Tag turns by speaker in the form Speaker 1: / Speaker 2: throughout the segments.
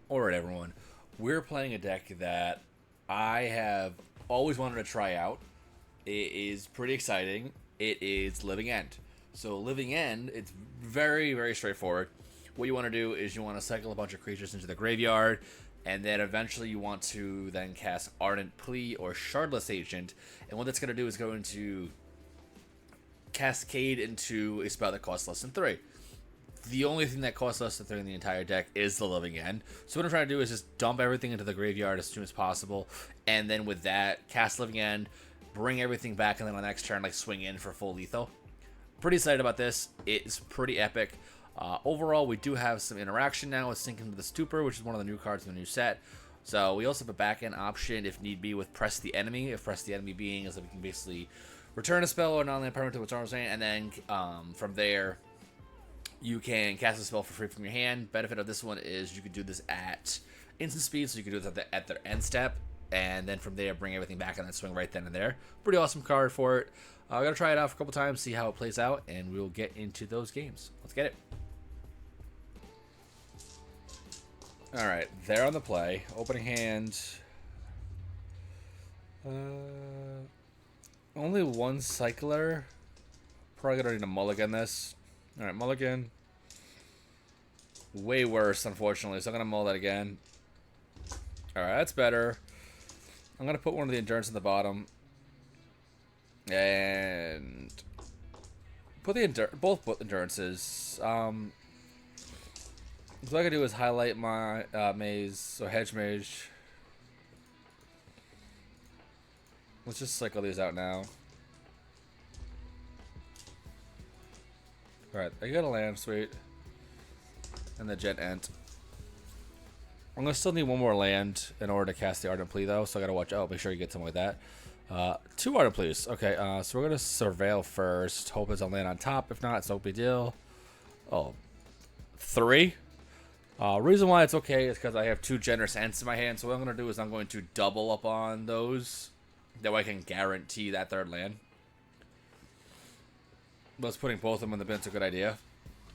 Speaker 1: Alright, everyone. We're playing a deck that I have always wanted to try out. It is pretty exciting. It is Living End. So, Living End, it's very, very straightforward. What you want to do is you want to cycle a bunch of creatures into the graveyard, and then eventually you want to then cast Ardent Plea or Shardless Agent. And what that's going to do is go into cascade into a spell that costs less than 3. The only thing that costs less than 3 in the entire deck is the Living End. So what I'm trying to do is just dump everything into the graveyard as soon as possible, and then with that, cast Living End, bring everything back, and then on the next turn, like, swing in for full lethal. Pretty excited about this. It's pretty epic. Overall, we do have some interaction now with Sink into the Stupor, which is one of the new cards in the new set. So we also have a back end option if need be with Press the Enemy. If Press the Enemy being is that we can basically return a spell or non-land permanent to its arm's saying, and then from there you can cast a spell for free from your hand. Benefit of this one is you can do this at instant speed, so you can do this at the end step, and then from there bring everything back and then swing right then and there. Pretty awesome card for it. I'm going to try it out for a couple times, see how it plays out, and we'll get into those games. Let's get it. Alright, they're on the play. Opening hand. Only one cycler. Probably going to need a mulligan this. Alright, mulligan. Way worse, unfortunately, so I'm going to mull that again. Alright, that's better. I'm going to put one of the endurance in the bottom. And put the both endurances. So what I can do is highlight my maze, or hedge mage. Let's just cycle these out now. Alright, I got a land, sweet. And the Jet Ent. I'm going to still need one more land in order to cast the Ardent Plea, though, so I got to watch out. Make sure you get something like that. 2 Ardent Pleas. Okay, so we're going to Surveil first. Hope it's a land on top. If not, it's no big deal. Oh, 3? Reason why it's okay is because I have 2 Generous Ents in my hand, so what I'm going to do is I'm going to double up on those. That way I can guarantee that 3rd land. But putting both of them in the bin's a good idea.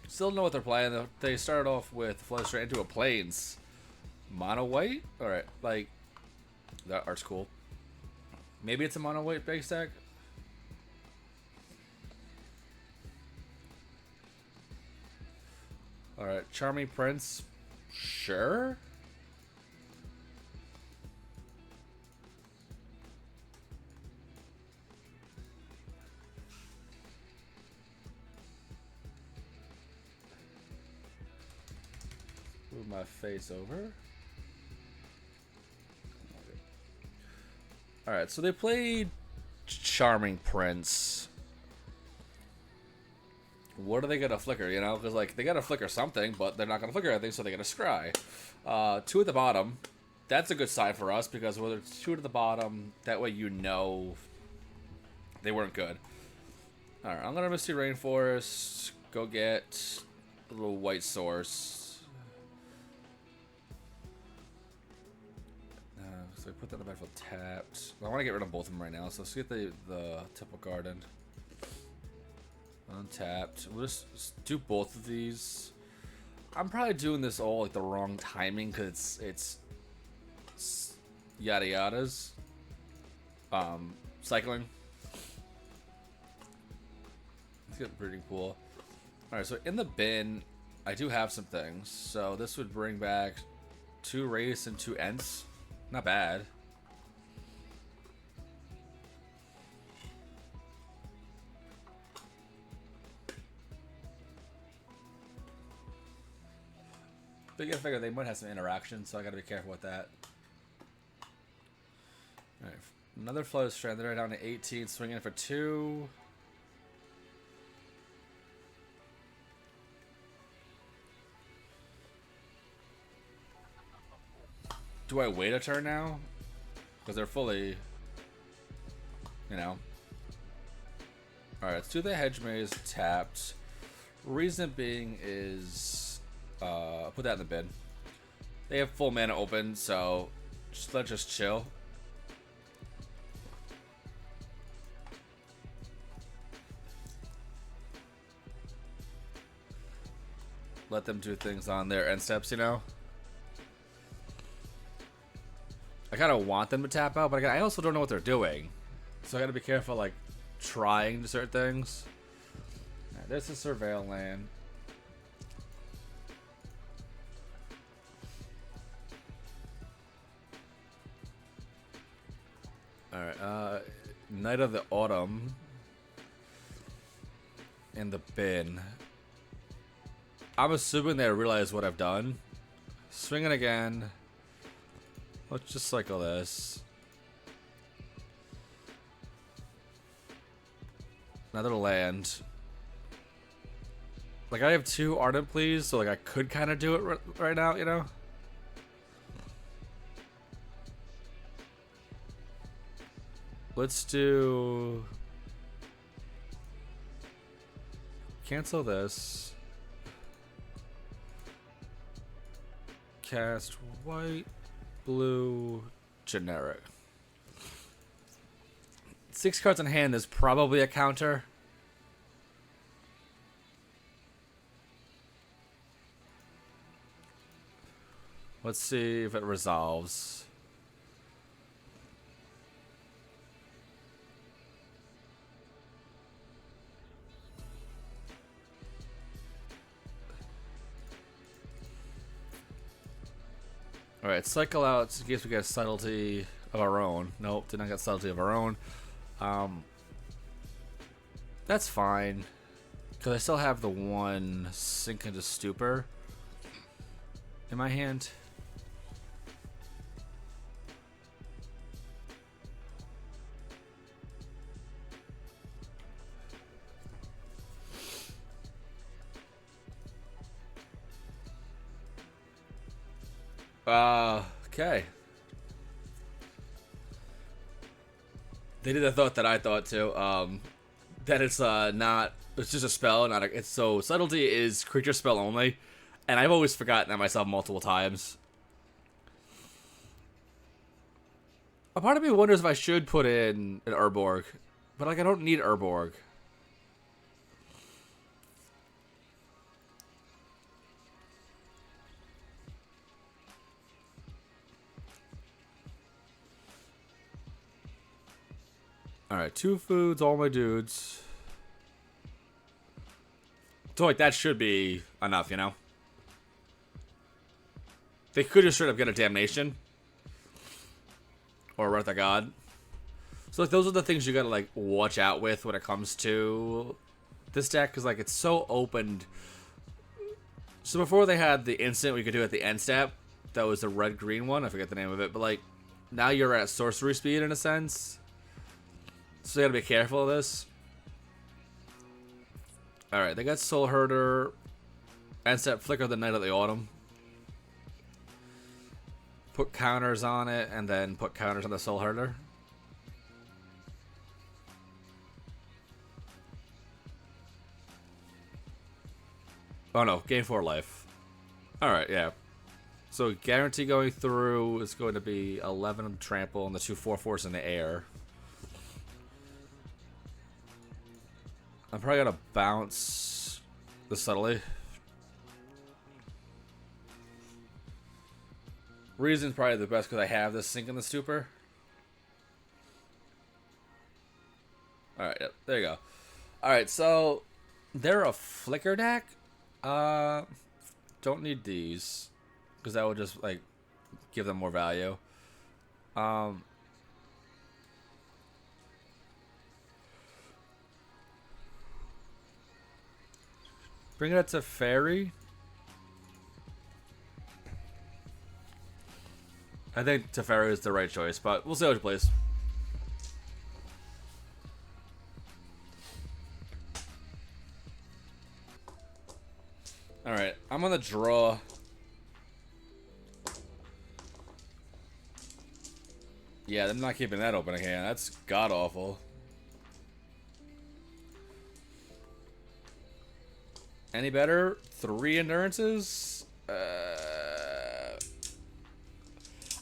Speaker 1: Still know what they're playing. They started off with Flood straight into a Plains. Mono white? Alright, like, that art's cool. Maybe it's a mono white base deck? Alright, Charming Prince. Sure. Move my face over. Alright, so they played Charming Prince. What are they gonna flicker, you know? Because, like, they gotta flicker something, but they're not gonna flicker anything, so they gotta scry. 2 at the bottom. That's a good sign for us, because whether it's 2 at the bottom, that way you know they weren't good. Alright, I'm gonna Misty Rainforest, go get a little white source. So I put that in the backfield tapped. I want to get rid of both of them right now, so let's get the Temple Garden. Untapped. We'll just do both of these. I'm probably doing this all like the wrong timing because it's yada yadas. Cycling. Let's get Breeding Pool. Alright, so in the bin, I do have some things. So this would bring back 2 Wraiths and 2 Ents. Not bad. But you gotta figure they might have some interaction, so I gotta be careful with that. Alright, another Flood Strand. They're down to 18, swinging for 2. Do I wait a turn now? Because they're fully, you know. Alright, let's do the Hedge Maze tapped. Reason being is, put that in the bin. They have full mana open, so let's just chill. Let them do things on their end steps, you know. I kind of want them to tap out, but I also don't know what they're doing. So I gotta be careful, like, trying certain things. Right, this is Surveil Land. Alright, Night of the Autumn. In the bin. I'm assuming they realize what I've done. Swing it again. Let's just cycle this. Another land. Like, I have 2 Ardent Pleas, so like I could kind of do it right now, you know? Let's do... Cancel this. Cast white, blue, generic. 6 cards in hand is probably a counter. Let's see if it resolves. Alright, cycle out in case we get a subtlety of our own. Nope, did not get subtlety of our own. That's fine. Because I still have the 1 Sink into Stupor in my hand. Okay. They did the thought that I thought too. That it's not. It's just a spell, not a. It's so subtlety is creature spell only, and I've always forgotten that myself multiple times. A part of me wonders if I should put in an Urborg, but like I don't need Urborg. Alright, 2 foods, all my dudes. So, like, that should be enough, you know? They could just straight up get a Damnation. Or Wraith of God. So, like, those are the things you gotta, like, watch out with when it comes to this deck. Because, like, it's so opened. So, before they had the instant we could do at the end step. That was the red-green one. I forget the name of it. But, like, now you're at sorcery speed, in a sense. So you gotta be careful of this. Alright, they got Soul Herder. End step, Flicker the Night of the Autumn. Put counters on it, and then put counters on the Soul Herder. Oh no, gain 4 life. Alright, yeah. So guarantee going through is going to be 11 trample and the 2 4/4s in the air. I'm probably gonna bounce the subtly. Reason's probably the best because I have this Sink in the Stupor. Alright, yep, there you go. Alright, so they're a Flicker deck. Don't need these. Because that would just like give them more value. Bring it up to Fairy. I think Teferi is the right choice, but we'll see how it plays. Alright, I'm on the draw. Yeah, I'm not keeping that open again. That's god-awful. Any better? 3 endurances?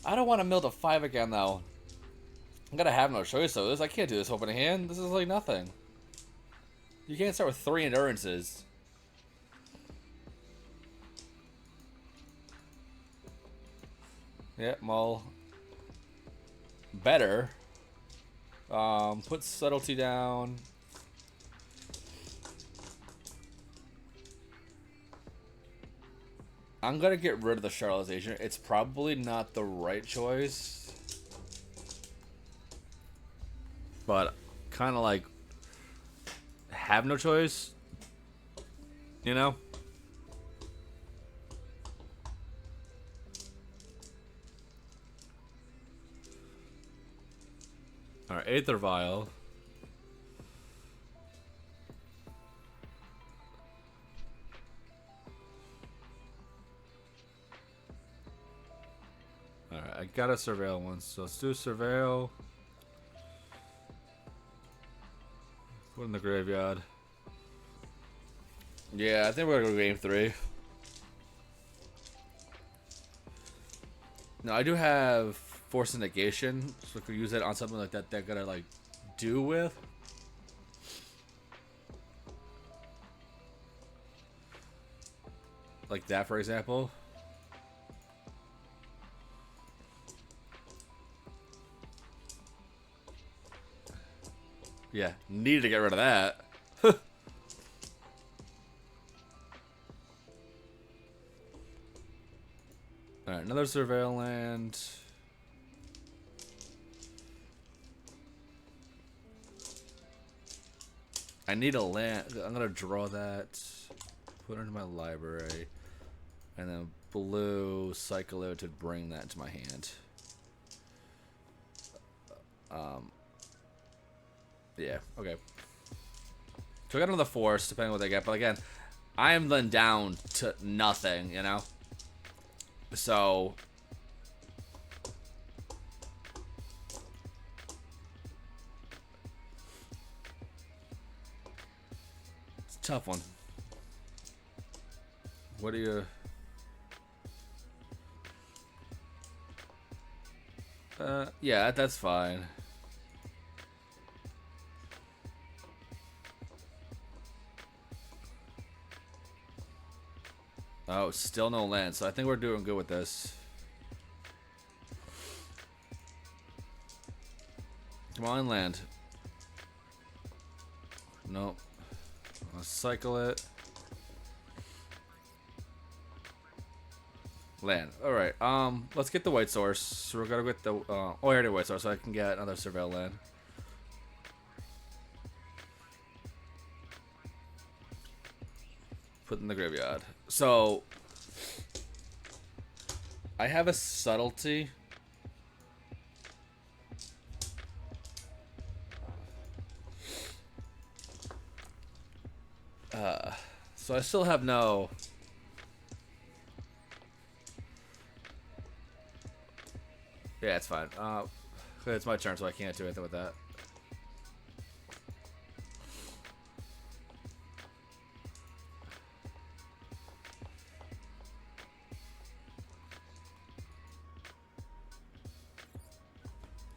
Speaker 1: I don't want to mill to 5 again, though. I'm gonna have no choice of this. I can't do this opening hand. This is like nothing. You can't start with 3 endurances. Yep, mull. better. Put subtlety down. I'm gonna get rid of the Charlotization. It's probably not the right choice, but kind of like have no choice, you know? Alright, Aether Vial. Alright, I got a Surveil one, so let's do Surveil. Put in the graveyard. Yeah, I think we're gonna go game 3. No, I do have Force of Negation, so we could use it on something like that they're gonna like do with. Like that, for example. Yeah, needed to get rid of that. Alright, another Surveil land. I need a land. I'm gonna draw that. Put it into my library. And then blue, cycle it to bring that into my hand. Yeah, okay. So I got another force, depending on what they get. But again, I am then down to nothing, you know? So... it's a tough one. What do you... yeah, that's fine. Oh, still no land, so I think we're doing good with this. Come on, land. Nope. I'll cycle it. Land. Alright, let's get the white source. So we're gonna get the, oh, I already white source, so I can get another Surveil land. Put in the graveyard. So, I have a subtlety. So I still have no... yeah, it's fine. It's my turn, so I can't do anything with that.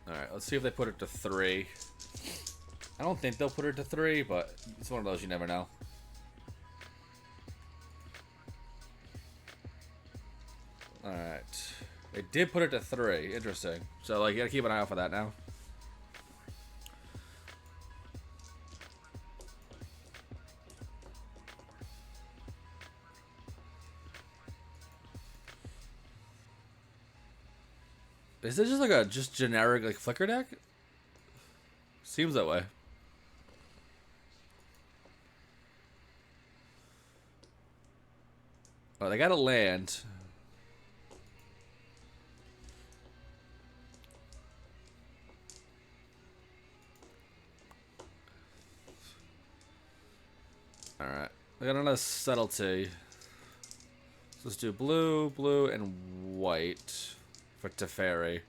Speaker 1: Alright, let's see if they put it to 3. I don't think they'll put it to 3, but it's one of those you never know. Alright. They did put it to 3. Interesting. So, like, you gotta keep an eye out for that now. Is this just like a generic like flicker deck? Seems that way. Oh, they got a land. Alright. They got another subtlety. So let's do blue, blue, and white for Teferi.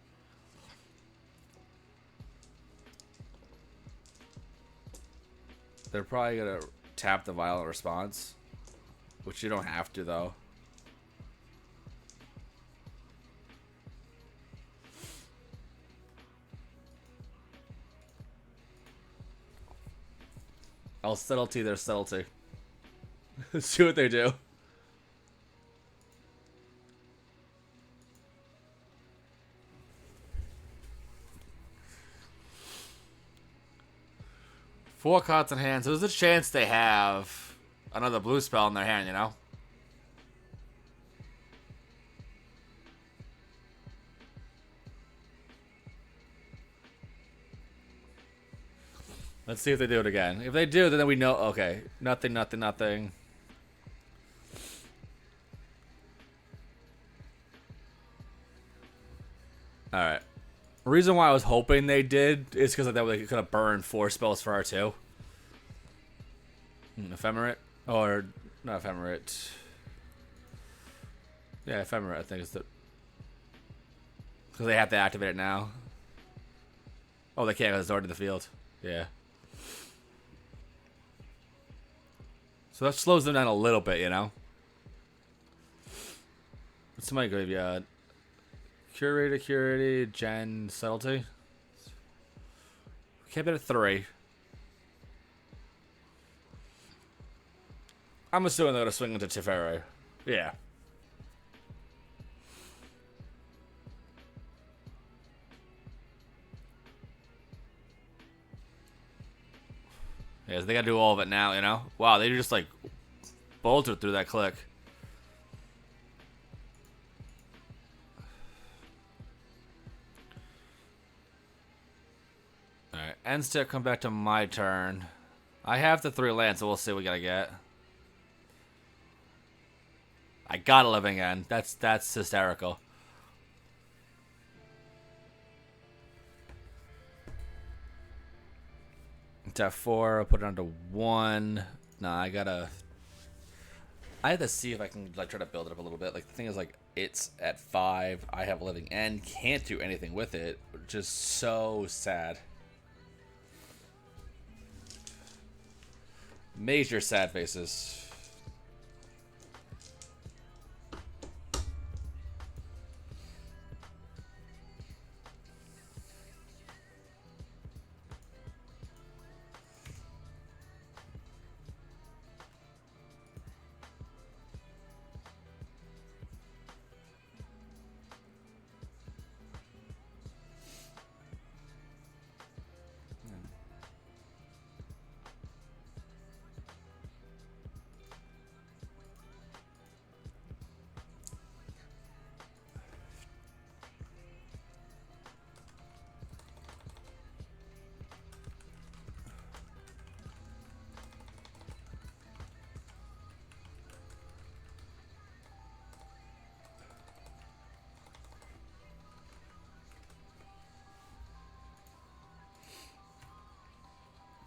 Speaker 1: They're probably gonna tap the violent response, which you don't have to though. I'll subtlety their subtlety. See what they do. 4 cards in hand, so there's a chance they have another blue spell in their hand, you know? Let's see if they do it again. If they do, then we know. Okay, nothing, nothing, nothing. All right. The reason why I was hoping they did is because that way they could have burned 4 spells for R2. Ephemerate? Or, not Ephemerate. Yeah, Ephemerate, I think is the... Because they have to activate it now. Oh, they can't because it's already in the field. Yeah. So that slows them down a little bit, you know? What's my graveyard? Curity, Gen, Subtlety. Kept it at 3. I'm assuming they're going to swing into Teferi. Yeah. Yeah, so they got to do all of it now, you know? Wow, they just, like, bolted through that click. Alright, end step, come back to my turn. I have the 3 lands, so we'll see what we gotta get. I got a living end. That's hysterical. It's at 4, I'll put it down to 1. Nah, I have to see if I can like try to build it up a little bit. Like the thing is like it's at 5. I have a living end. Can't do anything with it. Just so sad. Major sad faces.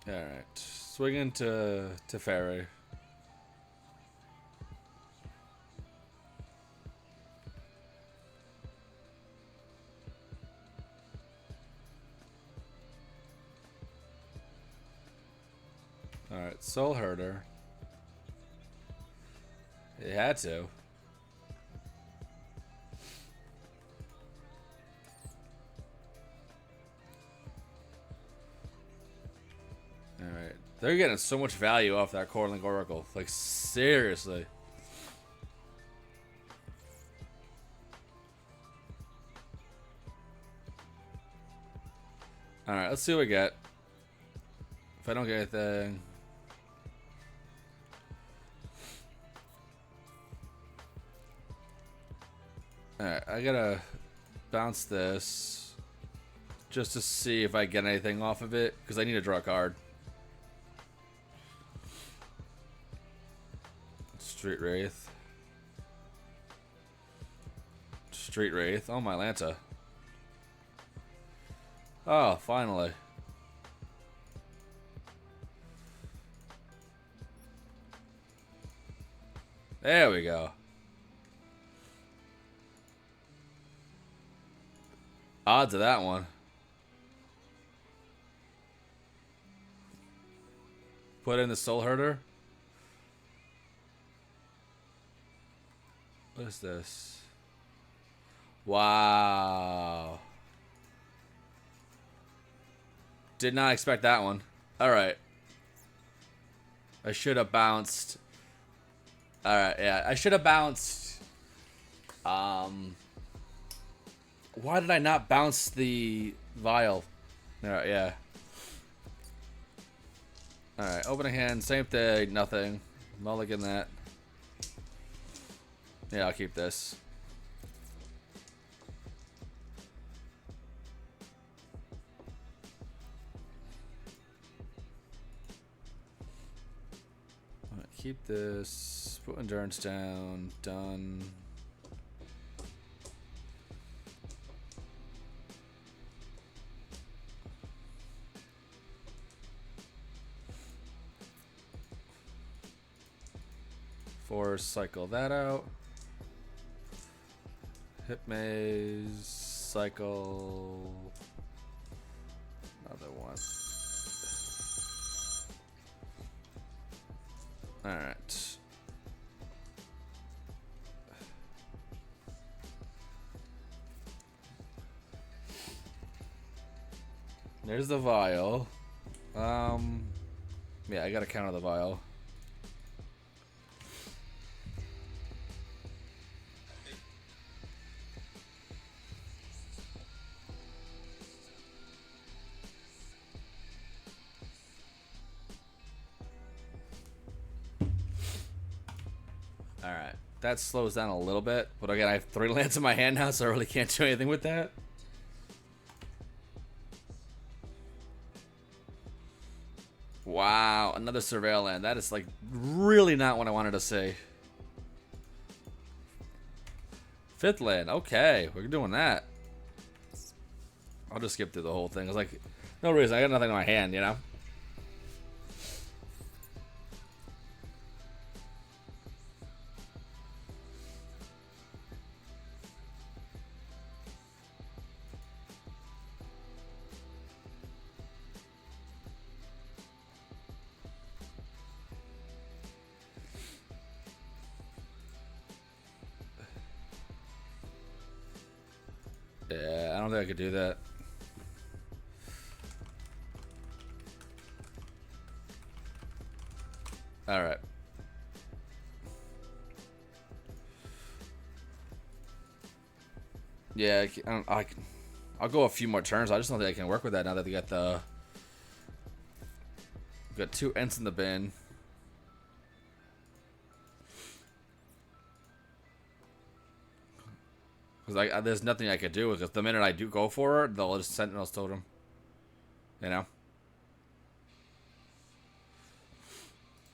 Speaker 1: Alright. Swing into Teferi. Alright, Soul Herder. It had to. Alright. They're getting so much value off that Corlink Oracle. Like, seriously. Alright, let's see what we get. If I don't get anything... Alright, I gotta bounce this just to see if I get anything off of it, because I need to draw a card. Street Wraith. Street Wraith. Oh, my Lanta. Oh, finally. There we go. Odds of that one. Put in the Soul Herder. What is this? Wow. Did not expect that one. Alright. I should have bounced. Alright, yeah. I should have bounced. Why did I not bounce the vial? Alright, yeah. Alright, opening hand, same thing, nothing. Mulligan that. Yeah, I'll keep this. Alright, keep this. Put endurance down. Done. Force, cycle that out. Hip maze, cycle. Another one. Alright. There's the vial. Yeah, I gotta counter the vial. Alright, that slows down a little bit, but again, I have 3 lands in my hand now, so I really can't do anything with that. Wow, another Surveil land. That is, like, really not what I wanted to see. 5th land, okay, we're doing that. I'll just skip through the whole thing. It's like, no reason, I got nothing in my hand, you know? Yeah, I don't think I could do that. Alright. Yeah, I'll go a few more turns. I just don't think I can work with that now that they got the... We got 2 Ents in the bin. Because there's nothing I could do. Because the minute I do go for it, they'll just Sentinel's Totem. You know?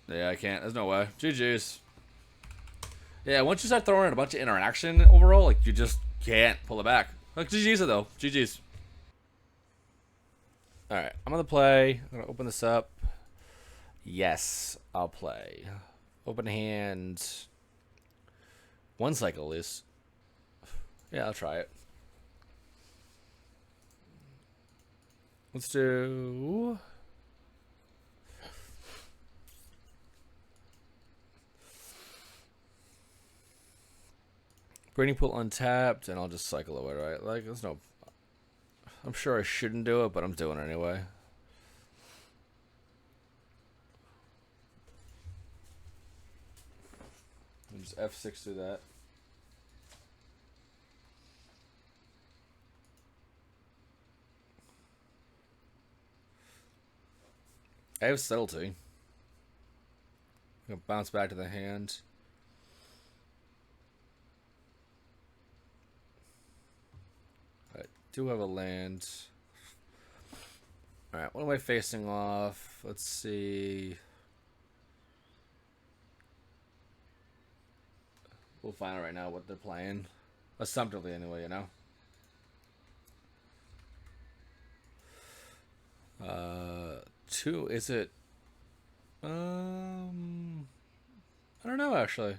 Speaker 1: Yeah, I can't. There's no way. GG's. Yeah, once you start throwing in a bunch of interaction overall, like, you just can't pull it back. Like, GG's though. GG's. Alright, I'm gonna play. I'm gonna open this up. Yes, I'll play. Open hand. 1 cycle at least. Yeah, I'll try it. Let's do... Breeding Pool untapped, and I'll just cycle away, right? Like, there's no... I'm sure I shouldn't do it, but I'm doing it anyway. Just F6 through that. I have subtlety. I'm gonna bounce back to the hand. I do have a land. Alright, what am I facing off? Let's see. We'll find out right now what they're playing. Assumptively anyway, you know. 2, is it? I don't know actually.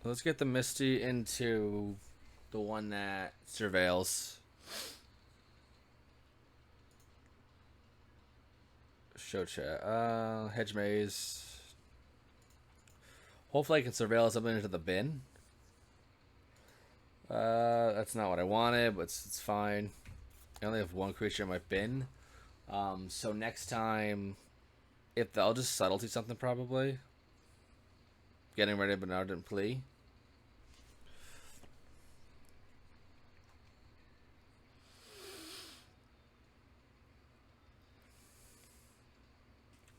Speaker 1: Let's get the Misty into the one that surveils. Show chat. Hedge maze. Hopefully I can surveil something into the bin. That's not what I wanted, but it's fine. I only have 1 creature in my bin. So next time, if I'll just subtlety something probably. Getting ready of an ardent plea.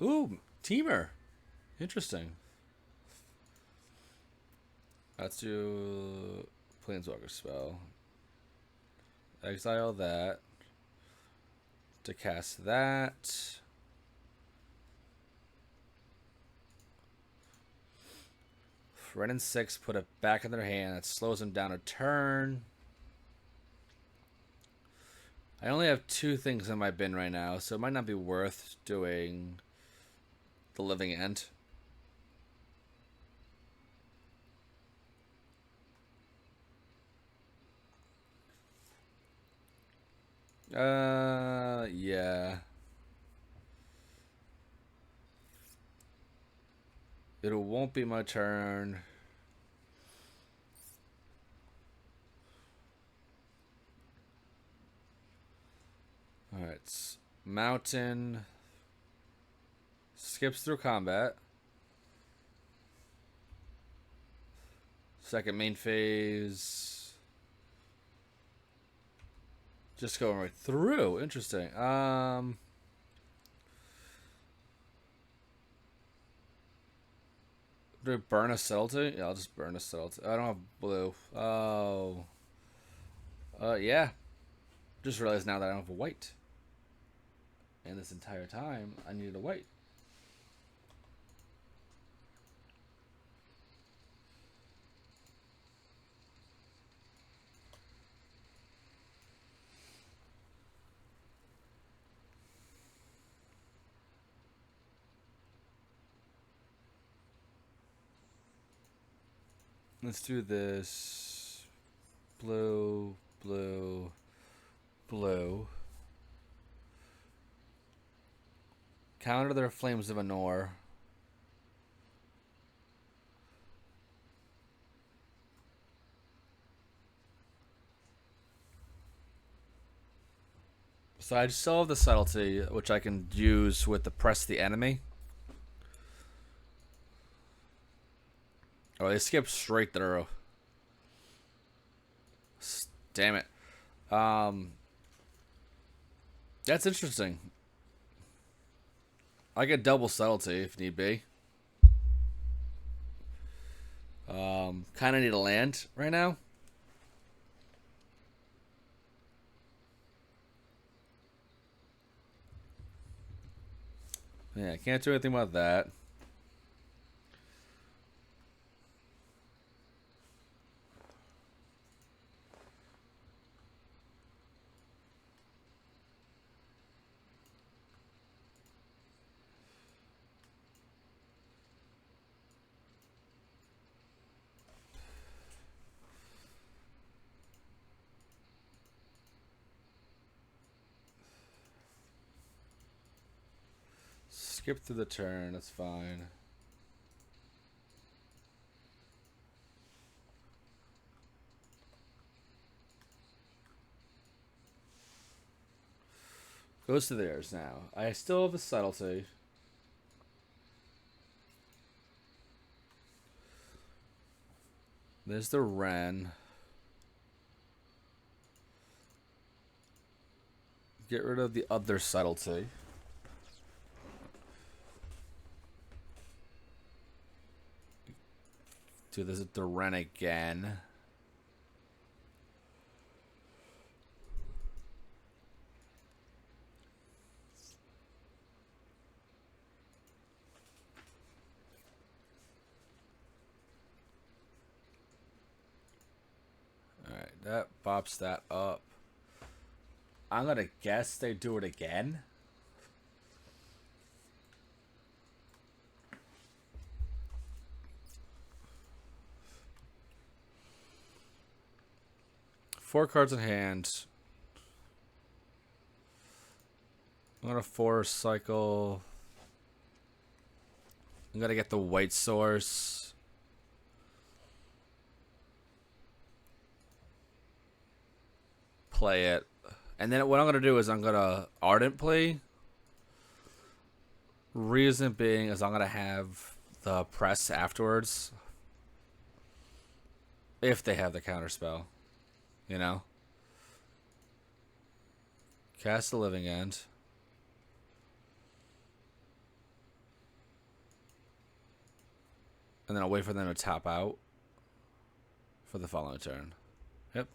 Speaker 1: Ooh, Teamer. Interesting. Let's do Planeswalker spell. Exile that. To cast that. Red and 6, put it back in their hand. That slows them down a turn. I only have 2 things in my bin right now, so it might not be worth doing the Living End. Yeah. It won't be my turn. Alright. Mountain. Skips through combat. Second main phase. Just going right through. Interesting. Do I burn a subtlety? Yeah, I'll just burn a subtlety. I don't have blue. Oh. Yeah. Just realized now that I don't have a white. And this entire time, I needed a white. Let's do this. Blue, blue, blue. Counter their Flames of Anor. So I still have the subtlety, which I can use with the press the enemy. Oh, they skipped straight through. Damn it. That's interesting. I get double subtlety if need be. Kind of need a land right now. Yeah, I can't do anything about that. Skip through the turn, that's fine. Goes to theirs now. I still have the subtlety. There's the Wren. Get rid of the other subtlety. Do this at the Wren again. Alright, that bops that up. I'm gonna guess they do it again. Four cards in hand. I'm gonna force cycle. I'm gonna get the white source. Play it. And then what I'm gonna do is I'm gonna Ardent play. Reason being is I'm gonna have the press afterwards. If they have the counter spell. You know? Cast the Living End. And then I'll wait for them to tap out for the following turn. Yep.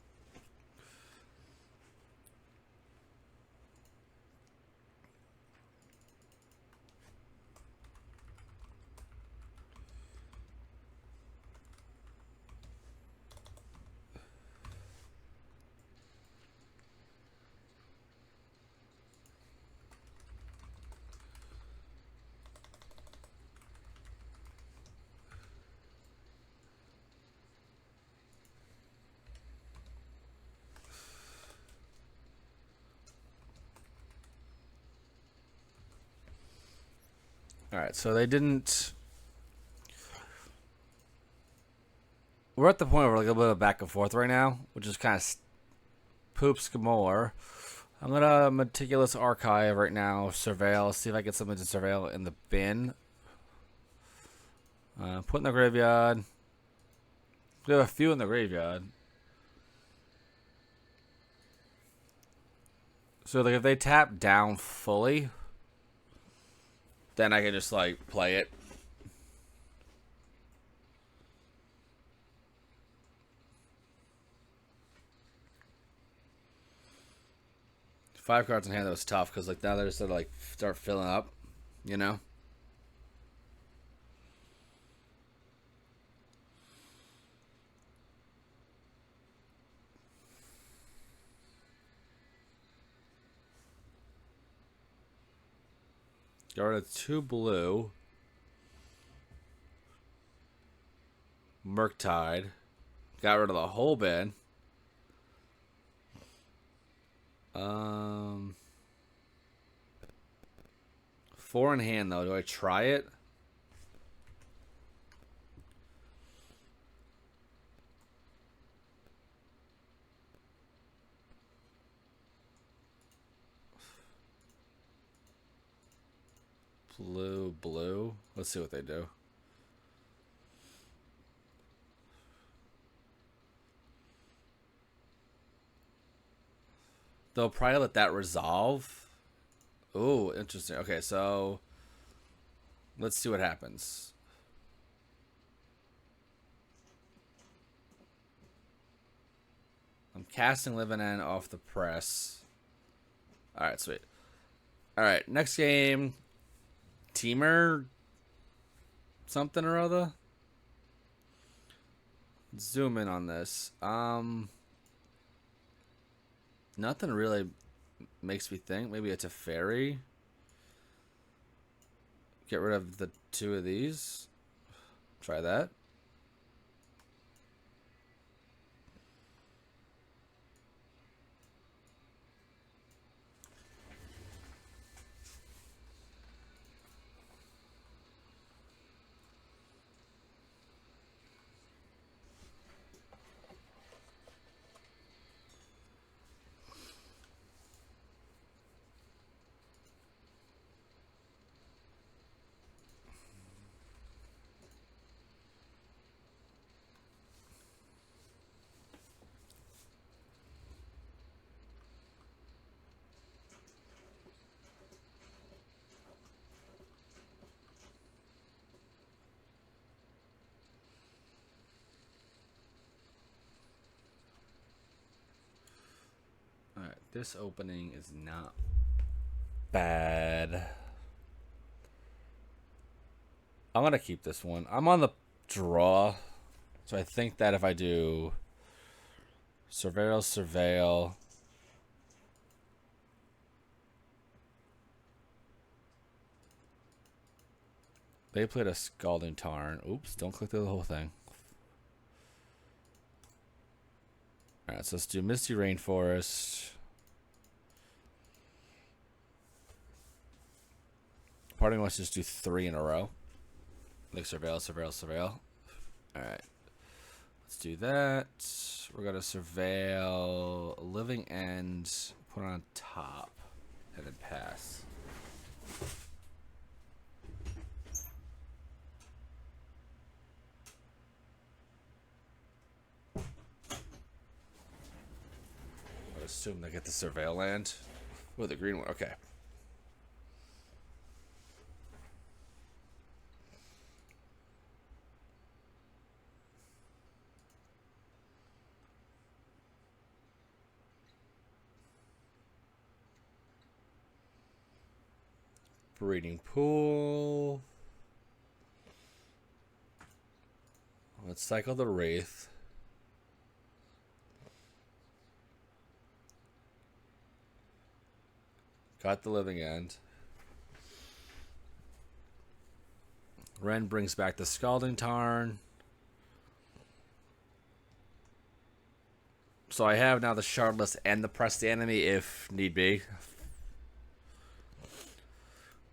Speaker 1: Alright, so they didn't... We're at the point where we're like a little bit of back and forth right now, which is kind of poops more. I'm going to Meticulous Archive right now, Surveil, see if I get something to Surveil in the bin. Put in the graveyard. We have a few in the graveyard. So like if they tap down fully, then I can just like play it. Five cards in hand, that was tough because like now they're just like start filling up, you know. Got rid of 2 blue. Murktide. Got rid of the whole bin. 4 in hand though. Do I try it? Blue, blue. Let's see what they do. They'll probably let that resolve. Ooh, interesting. Okay, so let's see what happens. I'm casting Living End off the press. Alright, sweet. Alright, next game. Teamer something or other. Let's zoom in on this. Nothing really makes me think. Maybe it's a fairy. Get rid of the 2 of these. Try that. Alright, this opening is not bad. I'm going to keep this one. I'm on the draw. So I think that if I do Surveil, Surveil. They played a Scalding Tarn. Oops, don't click through the whole thing. Alright, so let's do Misty Rainforest. Parting wants to just do 3 in a row. Like Surveil, Surveil, Surveil. Alright. Let's do that. We're going to Surveil Living End, put it on top, and then pass. I assume they get the Surveil land. Oh, the green one. Okay. Breeding pool. Let's cycle the Wraith. Got the living end. Ren brings back the Scalding Tarn. So I have now the Shardless and the Pressed Enemy if need be.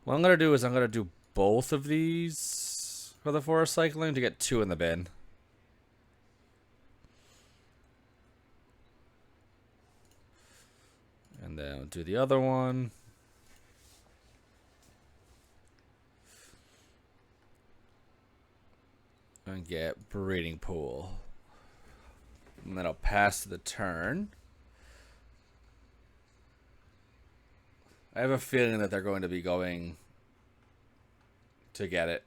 Speaker 1: What I'm going to do is I'm going to do both of these for the forest cycling to get 2 in the bin. And then I'll do the other one. And get Breeding Pool. And then I'll pass to the turn. I have a feeling that they're going to be going to get it.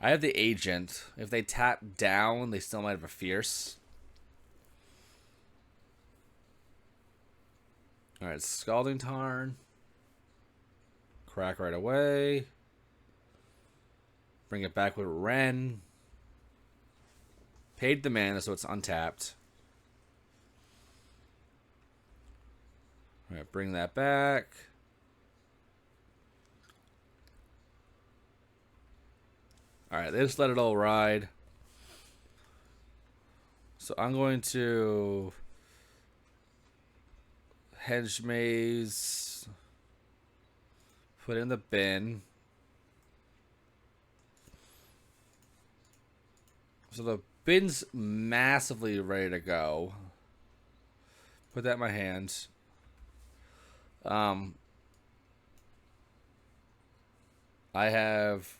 Speaker 1: I have the Agent. If they tap down, they still might have a Fierce. Alright, Scalding Tarn. Crack right away. Bring it back with Ren. Paid the mana, so it's untapped. Alright, bring that back. Alright, they just let it all ride. So I'm going to Hedge Maze. Put it in the bin. So the bin's massively ready to go. Put that in my hands. I have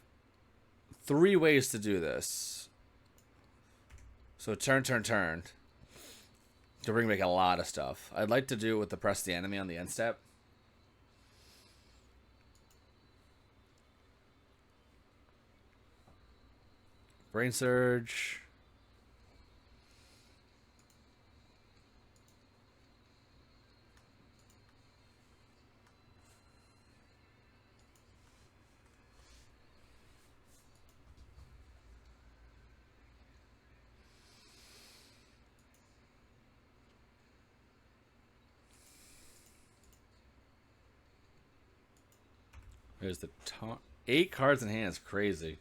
Speaker 1: 3 ways to do this. So turn. To bring back a lot of stuff. I'd like to do it with the Press the Enemy on the end step. Brain Surge. There's the 8 cards in hand. It's crazy.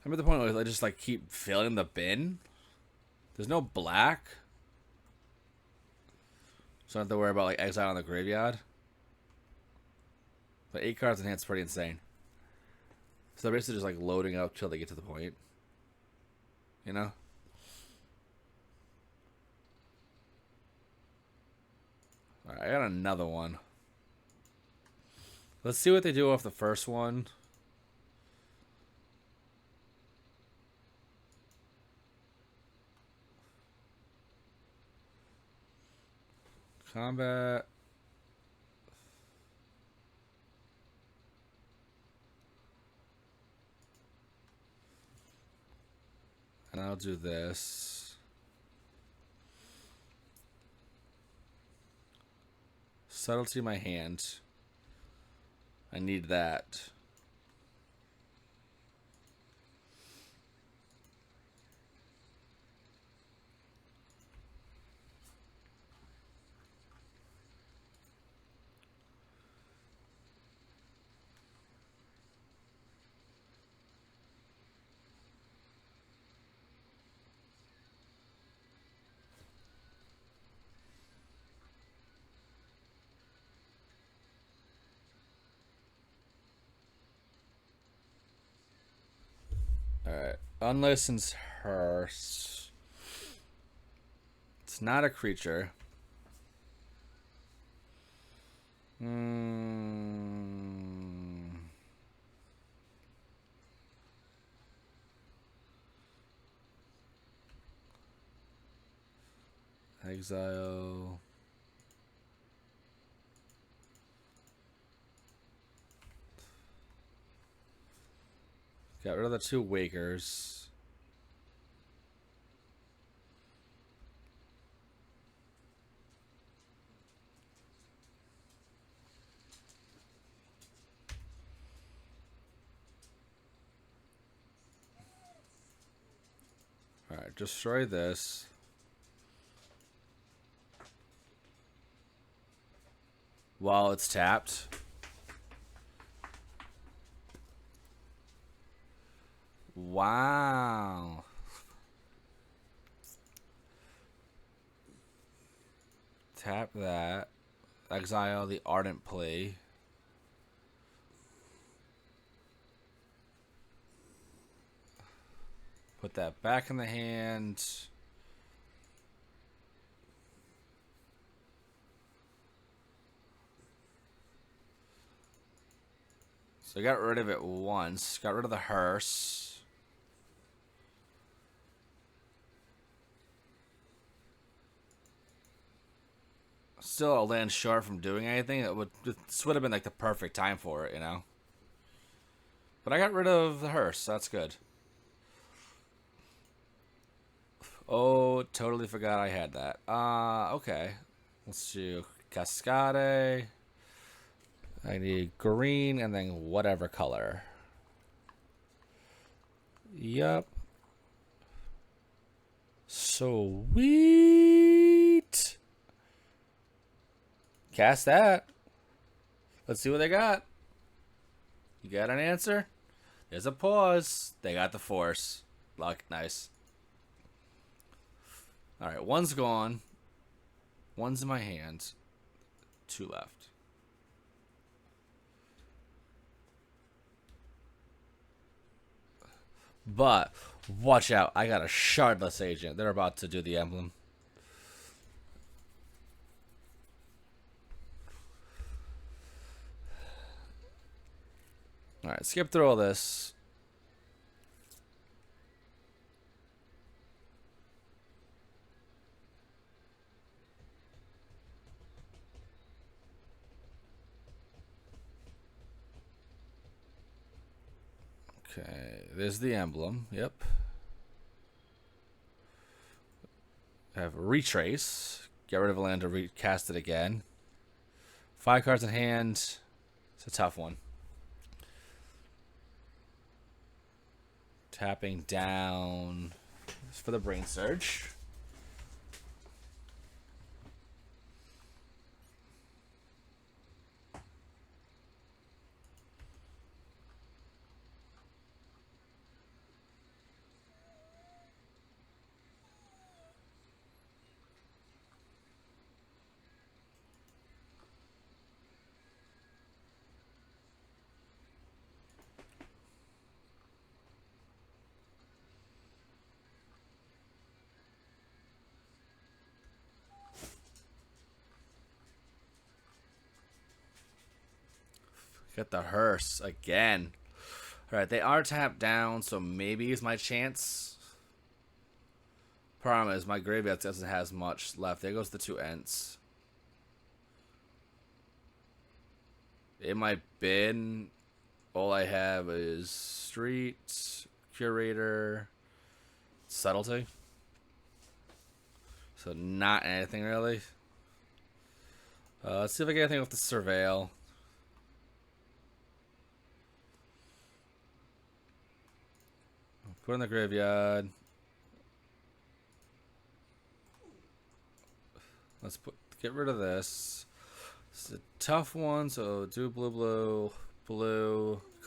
Speaker 1: I'm at the point where I just like keep filling the bin. There's no black, so I don't have to worry about like exile on the graveyard. But 8 cards in hand is pretty insane. So they're basically just like loading up till they get to the point. You know? Alright, I got another one. Let's see what they do off the first one. Combat. And I'll do this. Subtlety in my hand. I need that. Alright. Unlicensed Hearse. It's not a creature. Exile. Got rid of the 2 Wakers. Destroy this. While it's tapped. Wow. Tap that. Exile the Ardent Plea. Put that back in the hand. So I got rid of it once. Got rid of the hearse. Still a land short from doing anything. This would have been like the perfect time for it, you know. But I got rid of the hearse. So that's good. Oh, totally forgot I had that. Okay. Let's do Cascade. I need green and then whatever color. Yup. Sweet. Cast that. Let's see what they got. You got an answer? There's a pause. They got the force. Luck. Nice. Alright, one's gone. One's in my hand. Two left. But, watch out. I got a shardless agent. They're about to do the emblem. Alright, skip through all this. Okay, there's the emblem. Yep. Have retrace. Get rid of a land to recast it again. 5 cards in hand. It's a tough one. Tapping down for the brain surge. Get the hearse again. Alright, they are tapped down, so maybe is my chance. Problem is, my graveyard doesn't have much left. There goes the 2 Ents. In my bin, all I have is Street, Curator, Subtlety. So not anything really. Let's see if I get anything with the Surveil. Put in the graveyard. Let's get rid of this. It's a tough one, so do blue,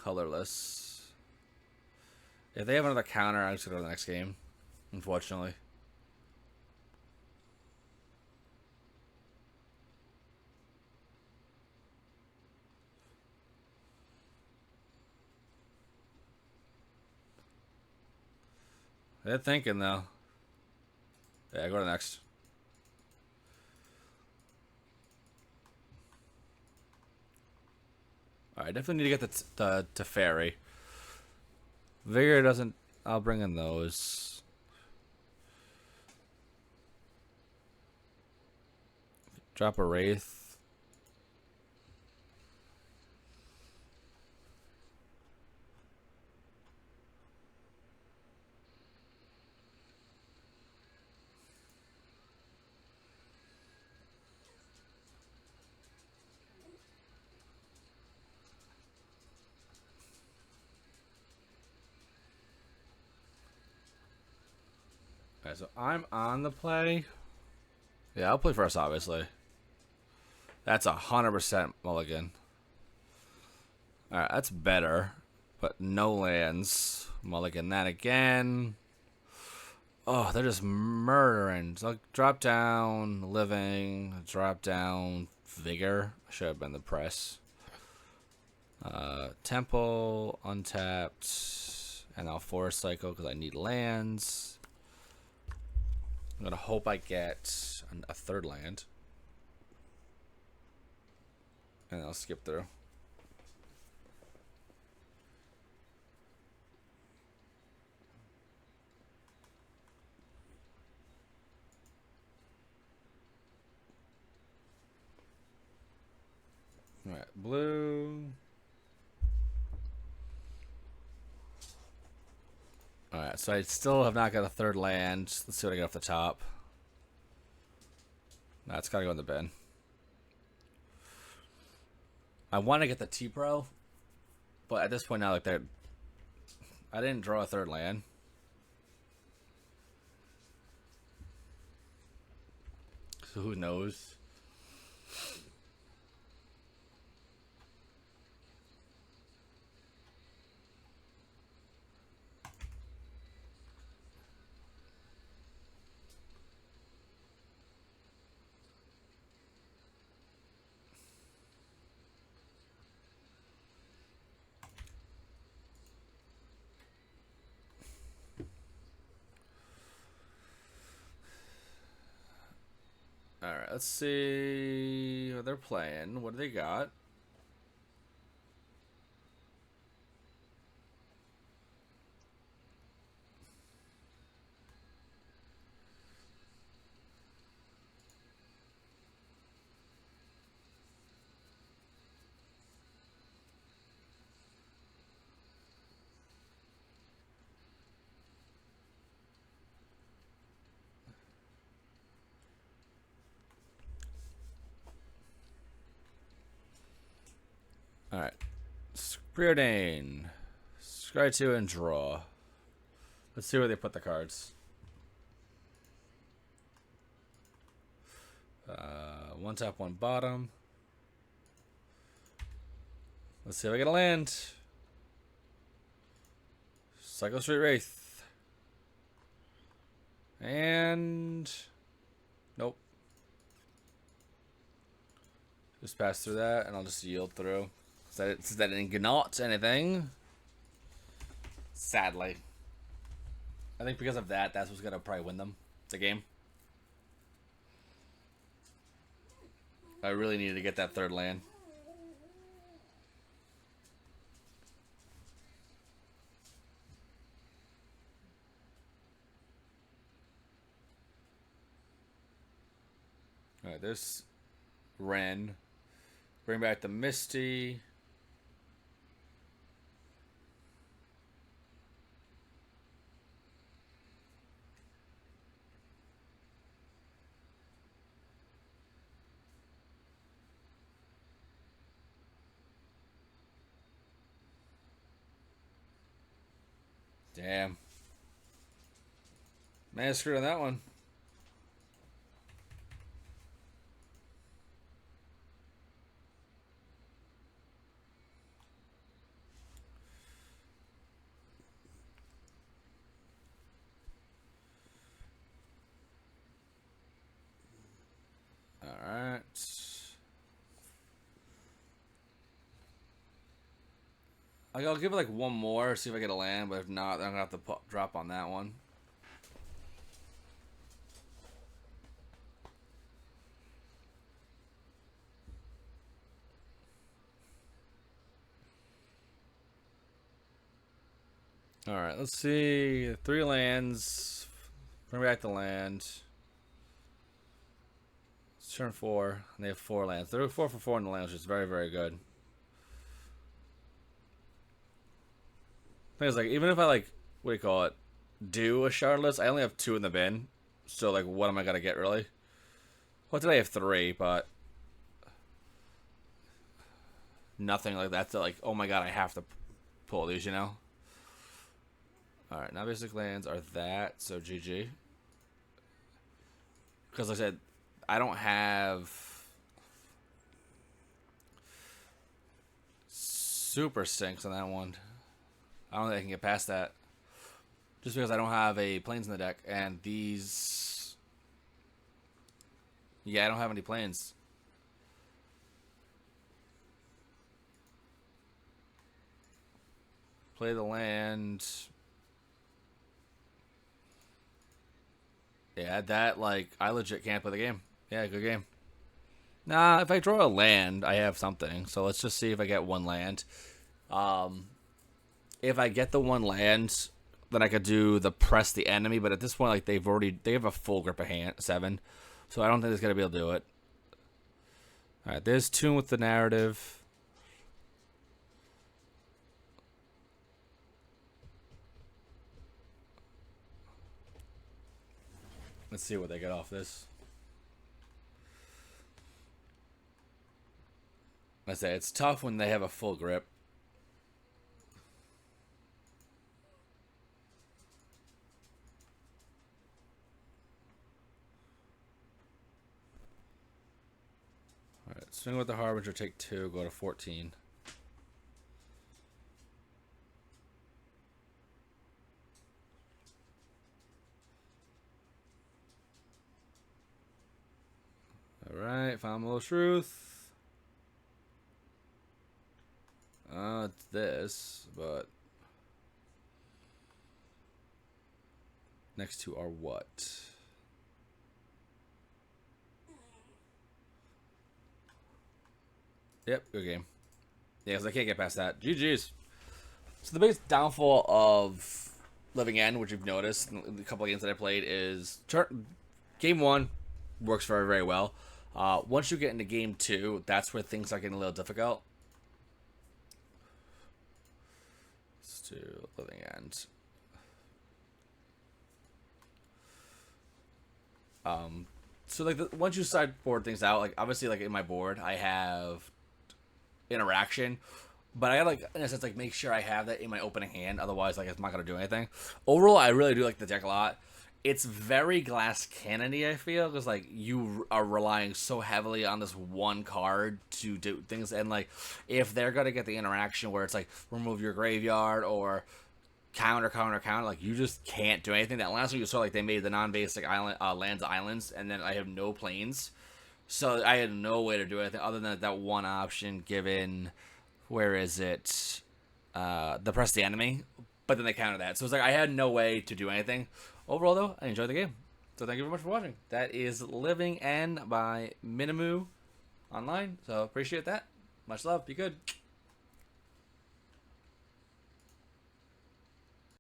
Speaker 1: colorless. If they have another counter, I'm just gonna go to the next game. Unfortunately. They're thinking though. Yeah, go to the next. Alright, definitely need to get the Teferi. Vigor doesn't. I'll bring in those. Drop a Wraith. Okay, so I'm on the play. Yeah, I'll play first, obviously. That's 100% mulligan. Alright, that's better. But no lands. Mulligan that again. Oh, they're just murdering. So drop down, living, drop down, vigor. Should have been the press. Temple, untapped, and I'll forest cycle because I need lands. I'm gonna hope I get a third land, and I'll skip through. All right, blue. Alright, so I still have not got a third land. Let's see what I get off the top. Nah, it's gotta go in the bin. I want to get the T-Pro, but at this point now, like, I didn't draw a third land. So who knows? Alright, let's see what they're playing. What do they got? Alright. Preordain. Scry 2 and draw. Let's see where they put the cards. One top, one bottom. Let's see if I get a land. Cycle Street Wraith. And nope. Just pass through that, and I'll just yield through. Since that didn't not anything. Sadly. I think because of that, that's what's gonna probably win them the game. I really needed to get that third land. Alright, there's Ren. Bring back the Misty. Damn. Man, screwed on that one. Alright. I'll give it like one more, see if I get a land, but if not, then I'm gonna have to drop on that one. Alright, let's see. 3 lands. Bring back the land. It's turn 4, and they have 4 lands. They're 4 for 4 in the land, which is very, very good. Thing is, like, even if I, like, what do you call it, do a shardless, I only have 2 in the bin. So, like, what am I gonna get, really? Well, today I have 3, but nothing like that to, like, oh my god, I have to pull these, you know? Alright, now basic lands are that, so GG. Because like I said, I don't have super sinks on that one. I don't think I can get past that. Just because I don't have a planes in the deck. And these... Yeah, I don't have any planes. Play the land. Yeah, that, like, I legit can't play the game. Yeah, good game. Nah, if I draw a land, I have something. So let's just see if I get one land. If I get the one land, then I could do the press the enemy. But at this point, like, they have a full grip of hand, 7. So I don't think it's going to be able to do it. Alright, there's Tune with the narrative. Let's see what they get off this. I say it's tough when they have a full grip. Alright, swing with the Harbinger, take 2, go to 14. Alright, found a little truth. It's this, but next two are what? Yep, good game. Yeah, because I can't get past that. GG's. So the biggest downfall of Living End, which you've noticed in the couple of games that I played, is game 1 works very, very well. Once you get into game 2, that's where things are getting a little difficult. Let's do Living End. So like once you sideboard things out, like obviously like in my board I have interaction, but I gotta like in a sense like make sure I have that in my opening hand, otherwise like it's not gonna do anything. Overall, I really do like the deck a lot. It's very glass cannony, I feel, because like you are relying so heavily on this one card to do things, and like if they're gonna get the interaction where it's like remove your graveyard or counter, like you just can't do anything. That last one you saw, like they made the non-basic islands, and then I have no planes, so I had no way to do anything other than that one option given. Where is it? The press the enemy, but then they counter that, so it's like I had no way to do anything. Overall, though, I enjoyed the game. So thank you very much for watching. That is Living End by Minimu online. So appreciate that. Much love. Be good.